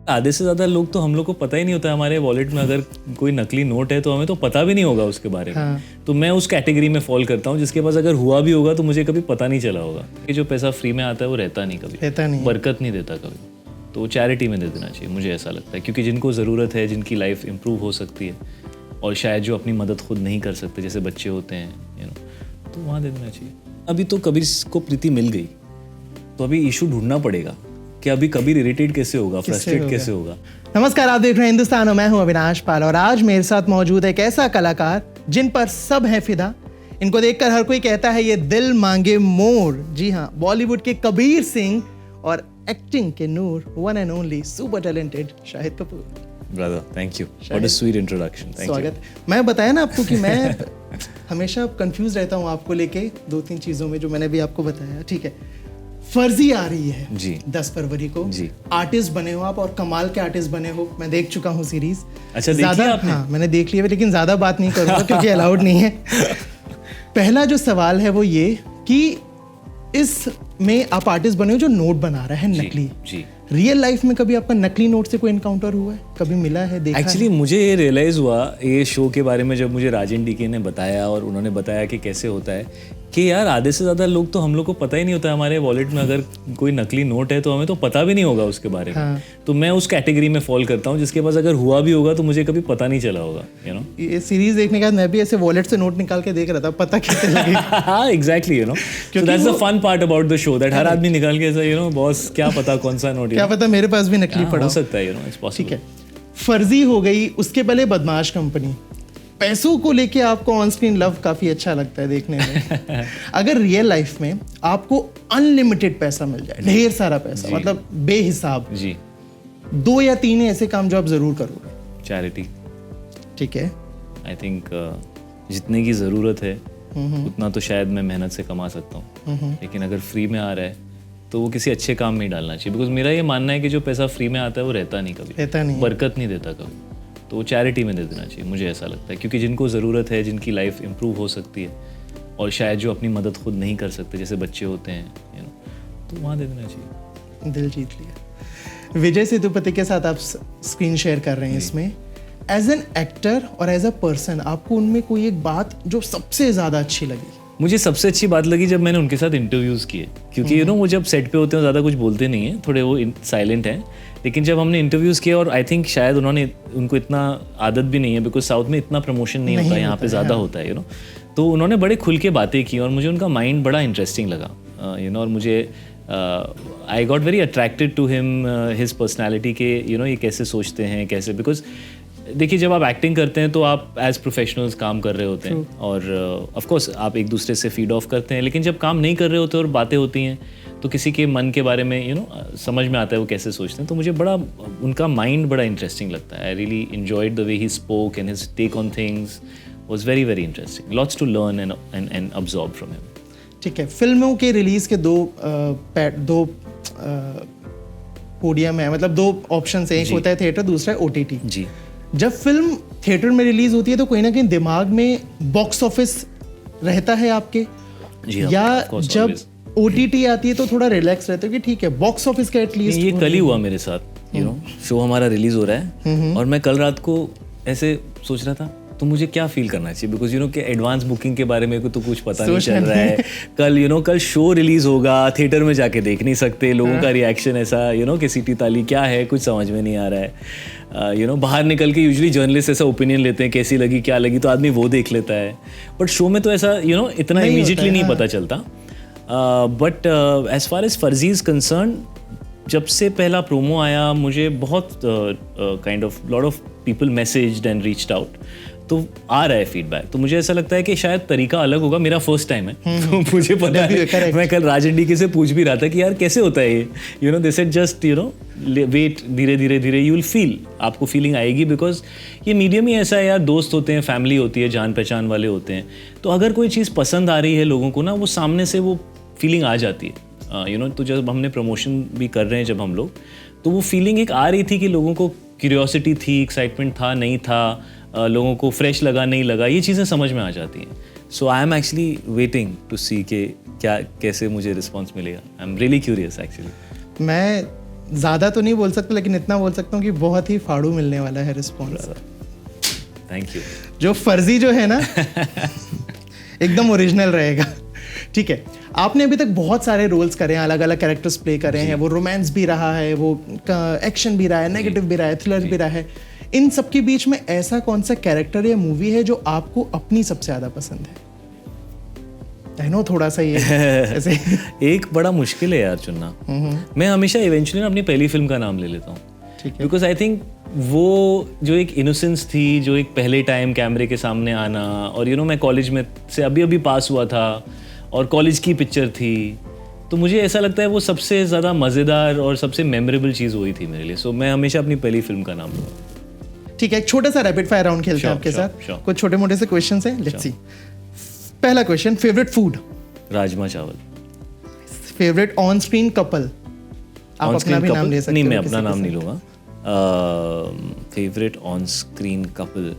आधे से ज़्यादा लोग तो हम लोग को पता ही नहीं होता है हमारे वॉलेट में अगर कोई नकली नोट है तो हमें तो पता भी नहीं होगा उसके बारे में। हाँ। तो मैं उस कैटेगरी में फॉल करता हूँ जिसके पास अगर हुआ भी होगा तो मुझे कभी पता नहीं चला होगा। ये जो पैसा फ्री में आता है वो रहता नहीं, कभी बरकत नहीं देता कभी, तो चैरिटी में दे देना चाहिए, मुझे ऐसा लगता है। क्योंकि जिनको ज़रूरत है, जिनकी लाइफ इम्प्रूव हो सकती है और शायद जो अपनी मदद खुद नहीं कर सकते, जैसे बच्चे होते हैं तो वहाँ दे देना चाहिए। अभी तो कबीर को प्रीति मिल गई तो अभी इशू ढूंढना पड़ेगा कि अभी कबीर इरिटेट कैसे होगा, फ्रस्ट्रेट कैसे होगा। नमस्कार, आप देख रहे हैं हिंदुस्तान और मैं हूं अविनाश पाल और आज मेरे साथ मौजूद है एक ऐसा कलाकार जिन पर सब है फिदा। इनको देखकर हर कोई कहता है ये दिल मांगे मोर। जी हाँ, बॉलीवुड के कबीर सिंह और एक्टिंग के नूर, one and only super talented Shahid Kapoor. Brother, thank you, what a sweet introduction. स्वागत। मैं बताया ना आपको कि मैं हमेशा कंफ्यूज रहता हूँ आपको लेके 2-3 चीज़ों में, जो मैंने भी आपको बताया। ठीक है, फर्जी आ रही है जी 10 फरवरी को जी। आर्टिस्ट बने हो आप और कमाल के आर्टिस्ट बने हो। मैं देख चुका हूँ सीरीज। अच्छा, देखिए आपने? हाँ, मैंने देख लिया, लेकिन ज्यादा बात नहीं करूँगा क्योंकि अलाउड नहीं है। पहला जो सवाल है वो ये कि इसमें आप आर्टिस्ट बने हो जो नोट बना रहा है नकली। जी। रियल लाइफ में कभी आपका नकली नोट से कोई एनकाउंटर हुआ है, कभी मिला है, देखा एक्चुअली मुझे ये रियलाइज़ हुआ ये शो के बारे में जब मुझे राजन डीके ने बताया और उन्होंने बताया कि कैसे होता है कि यार आधे से ज़्यादा लोग तो हम लोग को पता ही नहीं होता है हमारे वॉलेट में अगर कोई नकली नोट है तो हमें तो पता भी नहीं होगा उसके बारे में। हाँ। तो मैं उस कैटेगरी में फॉल करता हूँ जिसके पास अगर हुआ भी होगा तो मुझे कभी पता नहीं चला होगा। ये सीरीज देखने के बाद मैं भी ऐसे वॉलेट से नोट निकाल के देख रहा था, पता कैसे लगेगा। हाँ, exactly, so that's the fun part about the show, that हर आदमी निकाल के ऐसा बॉस क्या पता कौन सा नोट, क्या पता मेरे पास भी नकली पड़ा हो सकता है, इट्स पॉसिबल। ठीक है, फर्जी हो गई, उसके पहले बदमाश कंपनी। पैसों को लेके आपको ऑन स्क्रीन लव काफी अच्छा लगता है देखने में। अगर रियल लाइफ में आपको अनलिमिटेड पैसा मिल जाए, ढेर सारा पैसा, मतलब बेहिसाब जी, 2 या 3 ऐसे काम जो आप जरूर करोगे। चैरिटी। ठीक है, आई थिंक जितने की ज़रूरत है उतना तो शायद मैं मेहनत से कमा सकता हूँ, लेकिन अगर फ्री में आ रहा है तो वो किसी अच्छे काम में ही डालना चाहिए। बिकॉज मेरा ये मानना है कि जो पैसा फ्री में आता है वो रहता नहीं, कभी बरकत नहीं देता कभी, तो वो चैरिटी में दे देना चाहिए, मुझे ऐसा लगता है। क्योंकि जिनको ज़रूरत है, जिनकी लाइफ इम्प्रूव हो सकती है और शायद जो अपनी मदद खुद नहीं कर सकते, जैसे बच्चे होते हैं तो वहाँ दे देना चाहिए। दिल जीत लिया। विजय सेतुपति के साथ आप स्क्रीन शेयर कर रहे हैं इसमें। एज एन एक्टर और एज अ पर्सन आपको उनमें कोई एक बात जो सबसे ज़्यादा अच्छी लगी? मुझे सबसे अच्छी बात लगी जब मैंने उनके साथ इंटरव्यूज़ किए, क्योंकि वो जब सेट पे होते हैं ज़्यादा कुछ बोलते नहीं हैं, थोड़े वो साइलेंट हैं, लेकिन जब हमने इंटरव्यूज़ किए और आई थिंक शायद उनको इतना आदत भी नहीं है, बिकॉज साउथ में इतना प्रमोशन नहीं होता है, यहाँ पे ज़्यादा होता है तो उन्होंने बड़े खुल के बातें की और मुझे उनका माइंड बड़ा इंटरेस्टिंग लगा और मुझे I got very attracted to him, his personality के ये कैसे सोचते हैं, कैसे, बिकॉज देखिए जब आप एक्टिंग करते हैं तो आप एज प्रोफेशनल्स काम कर रहे होते हैं और ऑफ कोर्स आप एक दूसरे से फीड ऑफ करते हैं, लेकिन जब काम नहीं कर रहे होते और बातें होती हैं तो किसी के मन के बारे में समझ में आता है वो कैसे सोचते हैं। तो मुझे बड़ा उनका माइंड बड़ा इंटरेस्टिंग लगता है। I really enjoyed the way he spoke and his take on things was very very interesting, lots to learn and absorb from him. ठीक है, फिल्मों के रिलीज के दो पोडियम है, मतलब 2 ऑप्शन है, एक होता है थिएटर, दूसरा है OTT। जी, जब फिल्म थिएटर में रिलीज होती है तो कहीं ना कहीं दिमाग में बॉक्स ऑफिस रहता है आपके, या जब OTT आती है तो थोड़ा रिलैक्स रहता है कि ठीक है बॉक्स ऑफिस का एटलीस्ट। ये कल ही हुआ मेरे साथ, शो हमारा रिलीज हो रहा है और मैं कल रात को ऐसे सोच रहा था तो मुझे क्या फील करना चाहिए, बिकॉज कि एडवांस बुकिंग के बारे में तो कुछ पता नहीं चल रहा है। कल शो रिलीज होगा, थिएटर में जाके देख नहीं सकते, लोगों का रिएक्शन ऐसा कि सीटी ताली क्या है, कुछ समझ में नहीं आ रहा है। बाहर निकल के यूजुअली जर्नलिस्ट ऐसा ओपिनियन लेते हैं, कैसी लगी क्या लगी, तो आदमी वो देख लेता है, बट शो में तो ऐसा इतना इमीडिएटली नहीं पता चलता। बट एज फार एज फर्जी इज कंसर्न, जब से पहला प्रोमो आया मुझे बहुत kind of lot of people messaged and reached out, तो आ रहा है फीडबैक। तो मुझे ऐसा लगता है कि शायद तरीका अलग होगा, मेरा फर्स्ट टाइम है तो मुझे पता है। मैं कल राजन डीके से पूछ भी रहा था कि यार कैसे होता है ये, दे सेड जस्ट वेट, धीरे धीरे धीरे यू विल फील, आपको फीलिंग आएगी, बिकॉज ये मीडियम ही ऐसा है यार, दोस्त होते हैं, फैमिली होती है, जान पहचान वाले होते हैं, तो अगर कोई चीज़ पसंद आ रही है लोगों को ना, वो सामने से वो फीलिंग आ जाती है। तो जब हमने प्रमोशन भी कर रहे हैं जब हम लोग, तो वो फीलिंग एक आ रही थी कि लोगों को क्यूरियोसिटी थी, एक्साइटमेंट था नहीं था, लोगों को फ्रेश लगा नहीं लगा, ये चीज़ें समझ में आ जाती हैं। So I am actually waiting to see के क्या कैसे मुझे रिस्पॉन्स मिलेगा। I am really curious actually. मैं ज़्यादा तो नहीं बोल सकता, लेकिन इतना बोल सकता हूँ कि बहुत ही फाड़ू मिलने वाला है रिस्पॉन्स। Thank you. जो फर्जी जो है ना एकदम ओरिजिनल रहेगा। ठीक है, आपने अभी तक बहुत सारे रोल्स करे हैं, अलग अलग कैरेक्टर्स प्ले करे हैं, वो रोमांस भी रहा है, वो एक्शन भी रहा है, नेगेटिव भी रहा है, थ्रिलर भी रहा है। इन सब के बीच में ऐसा कौन सा कैरेक्टर या मूवी है जो आपको अपनी सबसे ज़्यादा पसंद है? आई नो थोड़ा सा ये ऐसे एक बड़ा मुश्किल है यार चुनना। मैं हमेशा इवेंचुअली अपनी पहली फिल्म का नाम ले लेता हूँ, बिकॉज आई थिंक वो जो एक इनोसेंस थी, जो एक पहले टाइम कैमरे के सामने आना, और मैं कॉलेज में से अभी पास हुआ था और कॉलेज की पिक्चर थी, तो मुझे ऐसा लगता है वो सबसे ज़्यादा मज़ेदार और सबसे मेमोरेबल चीज़ वही थी मेरे लिए। सो मैं हमेशा अपनी पहली फिल्म का नाम लूँगा। ठीक है, एक छोटा सा रैपिड फायर राउंड खेलते हैं आपके साथ। कुछ छोटे मोटे से क्वेश्चंस हैं, लेट्स सी। पहला question, favourite food? Rajma chawal. Favourite on screen couple? आप अपना भी नाम ले सकते हो। नहीं, मैं अपना नाम नहीं लूँगा। Favourite on screen couple,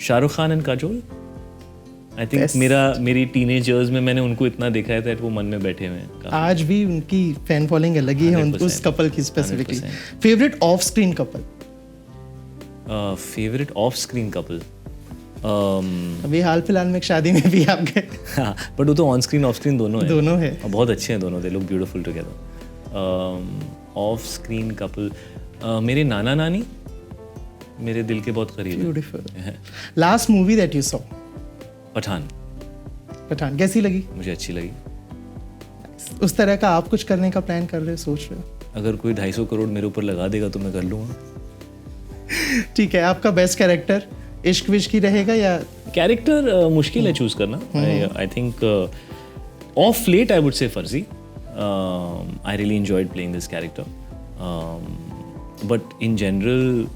Shahrukh Khan and Kajol. I think मेरी टीनेजर्स में मैंने उनको इतना देखा है दैट वो मन में बैठे हुए हैं। आज भी उनकी फैन फॉलोइंग अलग ही है उस कपल की specifically. Favourite of screen couple? Favourite of screen couple, अभी हाल फिलहाल में एक शादी में भी आप गए। हाँ, बट वो तो ऑन स्क्रीन ऑफ स्क्रीन दोनों है। और बहुत अच्छे हैं दोनों, they look beautiful together. Off screen couple, मेरे नाना नानी मेरे दिल के बहुत करीब है। Last movie that you saw? Pathaan. कैसी लगी? मुझे अच्छी लगी। उस तरह का आप कुछ करने का प्लान कर रहे हो, सोच रहे हो? अगर कोई 250 करोड़ मेरे ऊपर लगा देगा तो मैं कर लूँगा। ठीक है, आपका बेस्ट कैरेक्टर इश्क विश्क की रहेगा या? कैरेक्टर मुश्किल है चूज करना। I think of late I would say Farzi. I really enjoyed playing this character, but in general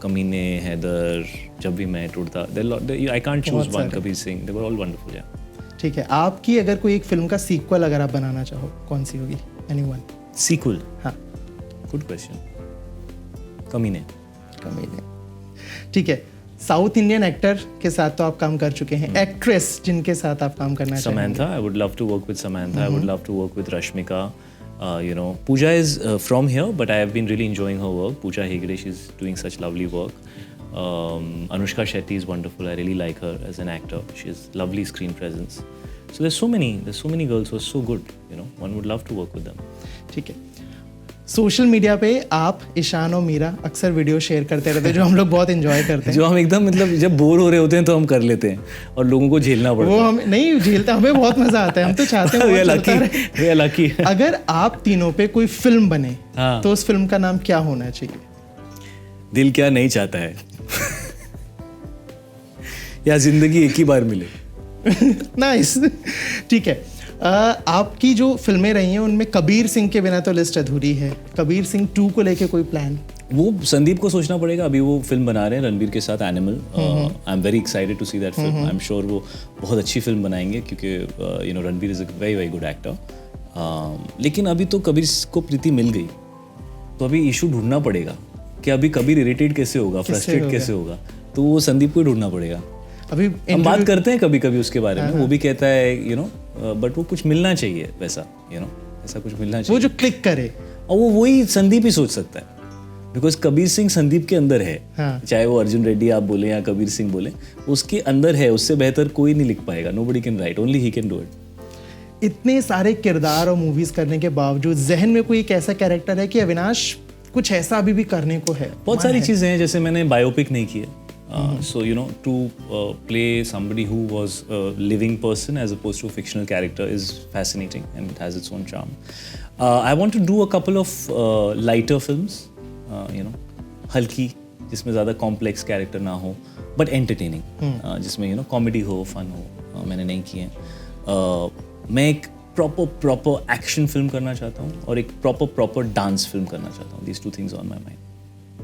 Kaminey, Haider, जब भी मैं टूटता, I can't choose one, Kabir Singh, they were all wonderful. या ठीक है, आपकी अगर कोई एक फिल्म का सीक्वल अगर आप बनाना चाहो, कौन सी होगी? एनीवन? सीक्वल? हाँ, गुड क्वेश्चन। कमीने। ठीक है, साउथ इंडियन एक्टर के साथ तो आप काम कर चुके हैं, एक्ट्रेस जिनके साथ आप काम करना चाहेंगे? Samantha, I would love to work with Samantha. I would love to work with Rashmika. Pooja is from here, but I have been really enjoying her work. Pooja Hegde, she's doing such lovely work. Anushka Shetty is wonderful. I really like her as an actor. She has lovely screen presence. So there's so many girls who are so good. One would love to work with them. ठीक है, social media पे आप ईशान और मीरा अक्सर video share करते रहते हैं जो हम लोग बहुत एंजॉय करते हैं। जो हम एकदम जब बोर हो रहे होते हैं तो हम कर लेते हैं और लोगों को झेलना पड़ता है। वो हम नहीं झेलता, हमें बहुत मजा आता है, हम तो चाहते हैं लकी। अगर आप तीनों पे कोई फिल्म बने, हाँ, तो उस फिल्म का नाम क्या होना चाहिए? दिल क्या नहीं चाहता है या जिंदगी एक ही बार मिले। नाइस। ठीक है, आपकी जो फिल्में रही हैं उनमें कबीर सिंह के बिना तो लिस्ट अधूरी है। कबीर सिंह 2 को लेके कोई प्लान? वो संदीप को सोचना पड़ेगा। अभी वो फिल्म बना रहे हैं रणबीर के साथ, Animal. I am very excited to see that film. I am sure वो बहुत अच्छी फिल्म बनाएंगे क्योंकि Ranbir is a very very good actor. लेकिन अभी तो कबीर को प्रीति मिल गई, तो अभी इशू ढूंढना पड़ेगा कि अभी कबीर इरिटेट कैसे होगा, फ्रस्ट्रेट कैसे होगा, तो वो संदीप को ही ढूंढना पड़ेगा। अभी हम बात करते हैं कभी कभी उसके बारे में, वो भी कहता है बट वो कुछ मिलना चाहिए वैसा, ऐसा कुछ मिलना चाहिए वो जो क्लिक करे, और वो वही संदीप ही सोच सकता है, बिकॉज कबीर सिंह संदीप के अंदर है। हाँ। चाहे वो अर्जुन रेड्डी आप बोले या कबीर सिंह बोले, उसके अंदर है, उससे बेहतर कोई नहीं लिख पाएगा। Nobody can write, only he can do it. इतने सारे किरदार और मूवीज करने के बावजूद जहन में कोई एक ऐसा कैरेक्टर है कि अविनाश कुछ ऐसा अभी भी करने को है? बहुत सारी चीजें हैं, जैसे मैंने बायोपिक नहीं की है, so to play somebody who was a living person as opposed to a fictional character is fascinating and it has its own charm. I want to do a couple of lighter films, हल्की, जिसमें ज़्यादा complex character ना हो but entertaining, जिसमें comedy हो, fun हो। मैंने नहीं किए हैं। मैं एक प्रॉपर एक्शन फिल्म करना चाहता हूँ और एक प्रॉपर डांस फिल्म करना चाहता हूँ। These 2 things on my mind,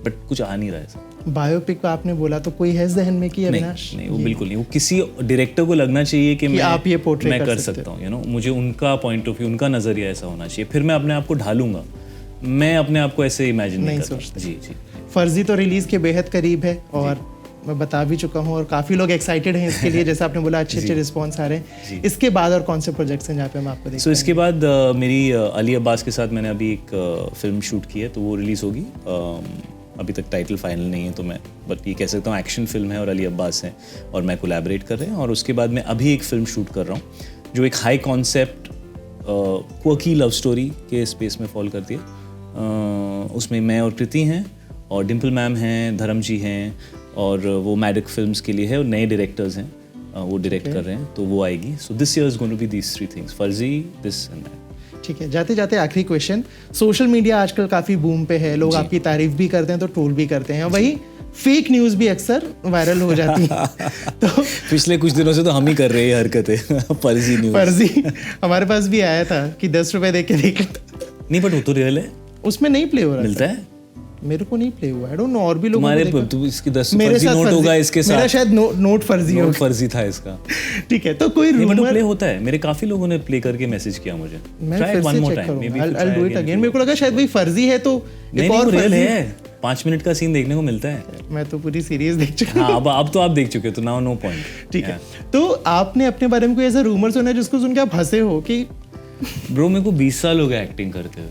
but कुछ आ नहीं रहा है सर। बायोपिक आपने बोला तो कोई है जहन में कि अविनाश? नहीं, वो बिल्कुल नहीं। वो किसी डायरेक्टर को लगना चाहिए कि मैं आप ये पोर्ट्रे मैं कर सकता हूँ, मुझे उनका पॉइंट ऑफ व्यू, उनका नजरिया ऐसा होना चाहिए, फिर मैं अपने आप को ढालूंगा। मैं अपने आप को ऐसे इमेजिन नहीं सोचता। जी। फर्जी तो रिलीज के बेहद करीब है और मैं बता भी चुका हूँ और काफ़ी लोग एक्साइटेड हैं इसके लिए, जैसे आपने बोला अच्छे अच्छे रिस्पॉन्स आ रहे हैं। इसके बाद और कौन से प्रोजेक्ट्स हैं जहाँ पे हम आपको देख? सो इसके बाद मेरी अली अब्बास के साथ मैंने अभी एक फिल्म शूट की है, तो वो रिलीज़ होगी। अभी तक टाइटल फाइनल नहीं है, तो मैं बट ये कह सकता हूँ एक्शन फिल्म है और अली अब्बास हैं और मैं कोलैबोरेट कर रहे हैं। और उसके बाद मैं अभी एक फ़िल्म शूट कर रहा हूँ जो एक high concept quirky love story के स्पेस में फॉल करती है। उसमें मैं और कृति हैं और डिम्पल मैम हैं, धर्म जी हैं, और वो मैडिक फिल्म्स के लिए है और नए डायरेक्टर्स हैं, वो डायरेक्ट कर रहे हैं, तो वो आएगी। So this year is going to be these 3 things, Farzi, this and that. ठीक है, जाते जाते आखिरी क्वेश्चन, सोशल मीडिया आजकल काफ़ी बूम पे है, लोग आपकी तारीफ भी करते हैं तो ट्रोल भी करते हैं, वही फेक न्यूज़ भी अक्सर वायरल हो जाती है। तो पिछले कुछ दिनों से तो हम ही कर रहे हैं हरकतें फर्जी न्यूज़। फर्जी हमारे पास भी आया था कि 10 रुपए दे के देख लेता। नहीं, बट वो तो रियल है, उसमें नहीं प्ले हो रहा मिलता है। मेरे को नहीं प्ले हुआ, आई डोंट नो, और भी लोगों तुम्हारे को तू इसकी 10 मेरे फर्जी साथ नोट फर्जी- होगा इसके साथ। मेरा शायद नोट फर्जी नोट होगा। फर्जी था इसका। ठीक है, तो कोई नहीं, बट वो रूमर, प्ले होता है, मेरे काफी लोगों ने प्ले करके मैसेज किया मुझे। मैं Try फिर it one से more चेक time, maybe करूंगा, if you I'll try do it again, again। मेरे को लगा शायद वही फर्जी है, तो नहीं, एक नहीं, और वो रियल फर्जी है। 5 मिनट का सीन देखने को मिलता है। मैं तो पूरी सीरीज देख चुका हूँ। हाँ, अब तो आप देख चुके हो, तो नाउ नो पॉइंट। ठीक है, तो आपने अपने बारे में कोई ऐसा रूमर सुना है जिसको सुन के आप हंसे हो कि ब्रो मेरे को 20 साल हो गए एक्टिंग करते हुए।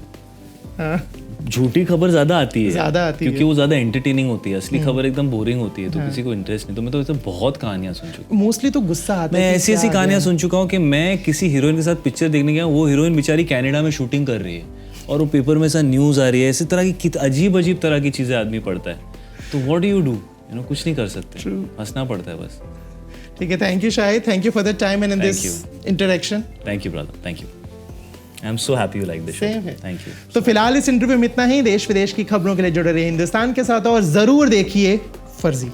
हाँ, झूठी खबर ज्यादा आती है, ज्यादा आती क्योंकि वो ज्यादा एंटरटेनिंग होती है। असली खबर एकदम बोरिंग होती है, तो किसी को इंटरेस्ट नहीं। तो मैं तो ऐसे बहुत कहानियां सुन चुका हूँ। मोस्टली तो गुस्सा आता मैं है कि ऐसी ऐसी कहानियां सुन चुका हूँ कि मैं किसी हीरोइन के साथ पिक्चर देखने गया, वो हीरोइन बेचारी कनाडा में शूटिंग कर रही है और वो पेपर में ऐसा न्यूज़ आ रही है। इसी तरह की अजीब अजीब तरह की चीज़ें आदमी पढ़ता है। तो what do you do, you know, कुछ नहीं कर सकते, हंसना पड़ता है बस। ठीक है, thank you Shahid, thank you for the time and this interaction. Thank you brother, thank you. I am so happy you like this show, thank you. तो फिलहाल इस इंटरव्यू में इतना ही। देश विदेश की खबरों के लिए जुड़े रहिए हिंदुस्तान के साथ और जरूर देखिए फर्जी।